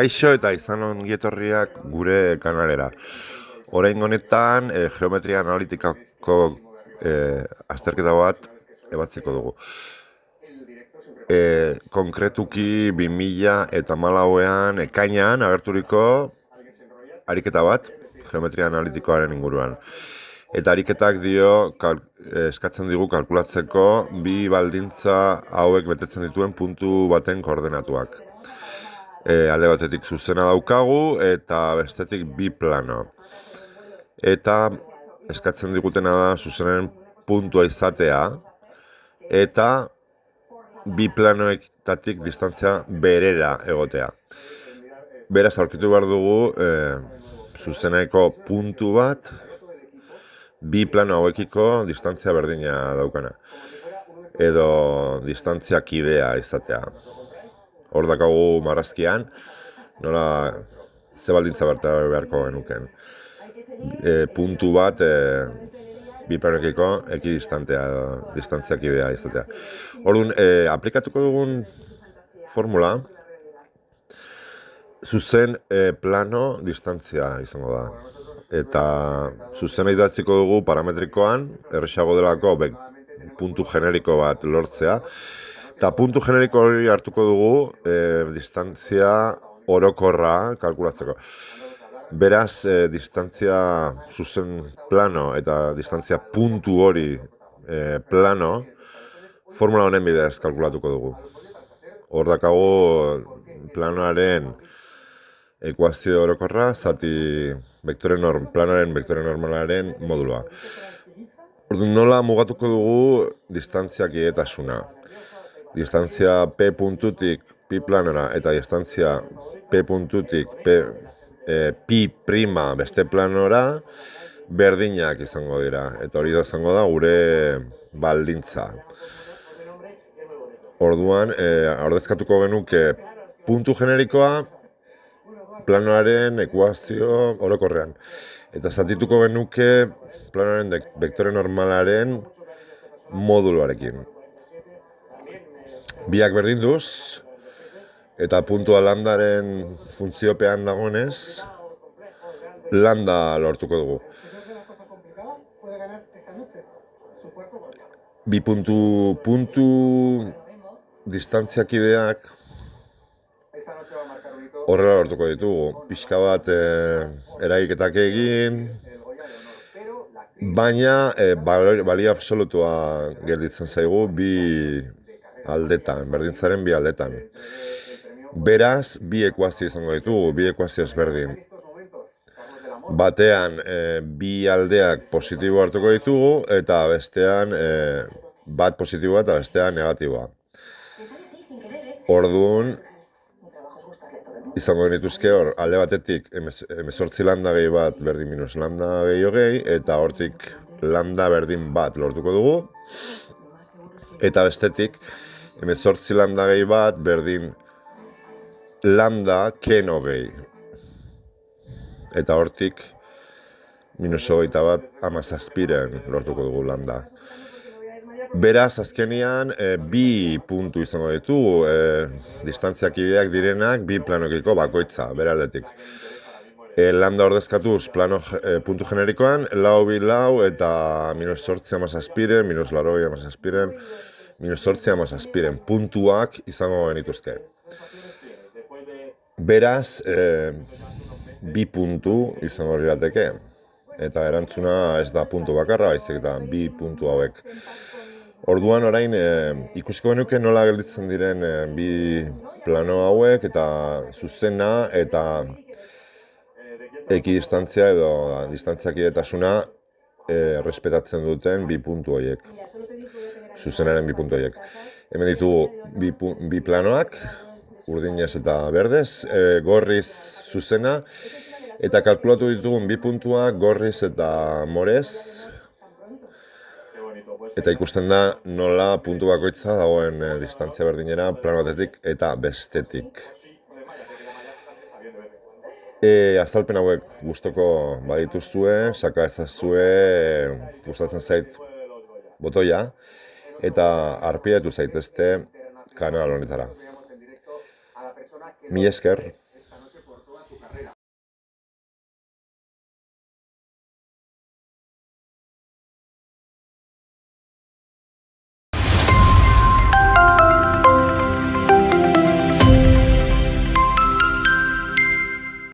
Kaixo eta izan ongi etorriak gure kanalera. Oraingo honetan geometria analitikako azterketa bat ebatziko dugu. Konkretuki 2014an ekainean agerturiko ariketa bat geometria analitikoaren inguruan. Eta ariketak eskatzen digu kalkulatzeko bi baldintza hauek betetzen dituen puntu baten koordenatuak. Alde batetik zuzena daukagu eta bestetik bi plano. Eta eskatzen digutena da zuzenen puntua izatea eta bi planoetatik distantzia berera egotea. Beraz, aurkitu behar dugu zuzeneko puntu bat bi plano hauekiko distantzia berdina daukana. Edo distantzia kidea izatea. Hor dakagu marrazkian, nola ze baldintza beharko genuken. Puntu bat bi planokiko ekidistantea, distantziak idea izatea. Orduan, aplikatuko dugun formula, zuzen plano distantzia izango da. Eta zuzena idatziko dugu parametrikoan, erresago delako puntu generiko bat lortzea. Eta puntu generiko hori hartuko dugu distantzia orokorra kalkulatzeko. Beraz, distantzia zuzen plano eta distantzia puntu hori plano formula honen bidez kalkulatuko dugu. Hor dakagu planoaren ekuazio orokorra zati planoaren vektore normalaren modulua. Orduan, nola mugatuko dugu distantziak etasuna. Distantzia P puntutik Pi planora eta distantzia P puntutik Pi prima beste planora berdinak izango dira. Eta hori izango da gure baldintza. Orduan, ordezkatuko genuke puntu generikoa planoaren ekuazio orokorrean. Eta zatituko genuke planoaren vektore normalaren moduluarekin. Biak berdinduz, eta puntua landaren funtziopean dagoenez, landa lortuko dugu. Bi puntu distantziak ideak horrela lortuko ditugu. Pixka bat eragiketak egin, baina balio absolutua gelditzen zaigu bi aldetan, berdintzaren bi aldetan. Beraz, bi ekuazio izango ditugu, bi ekuazio ezberdin. Batean, bi aldeak positibo hartuko ditugu, eta bestean bat positiboa eta bestean negatiboa. Orduan, izango genituzke hor, alde batetik 18 lambda gehi bat berdin minus lambda gehi hogei, eta hortik lambda berdin bat lortuko dugu. Eta bestetik, 18 lambda gehi bat berdin lambda ken hogei. Eta hortik, minus hogeita bat amazazpiren lortuko dugu lambda. Beraz, azkenian, bi puntu izango ditugu, distantziak ideak direnak bi planokiko bakoitza, bere aldetik. Lambda ordezkatuz puntu generikoan, lau bi lau eta minus 8 amazazpiren, minus larogei amazazpiren, minus 8 amazazpiren puntuak izango genituzke. Beraz, bi puntu izango lirateke. Eta erantzuna ez da puntu bakarra, baizik da bi puntu hauek. Orduan orain ikusiko genuke nola gelditzen diren bi plano hauek eta zuzena eta ekidistantzia edo distantziak idetasuna errespetatzen duten bi puntu horiek. Zuzenaren bi puntu horiek. Hemen ditugu bi planoak, urdinez eta berdez, gorriz zuzena, eta kalkulatu ditugun bi puntuak gorriz eta morez, eta ikusten da nola puntu bakoitza dagoen distantzia berdinera plano batetik eta bestetik. Azalpen hauek gustoko badituzue, saka ezazue, gustatzen zait botoia, eta arpidetu zaitezte kanal honetara. Mila esker.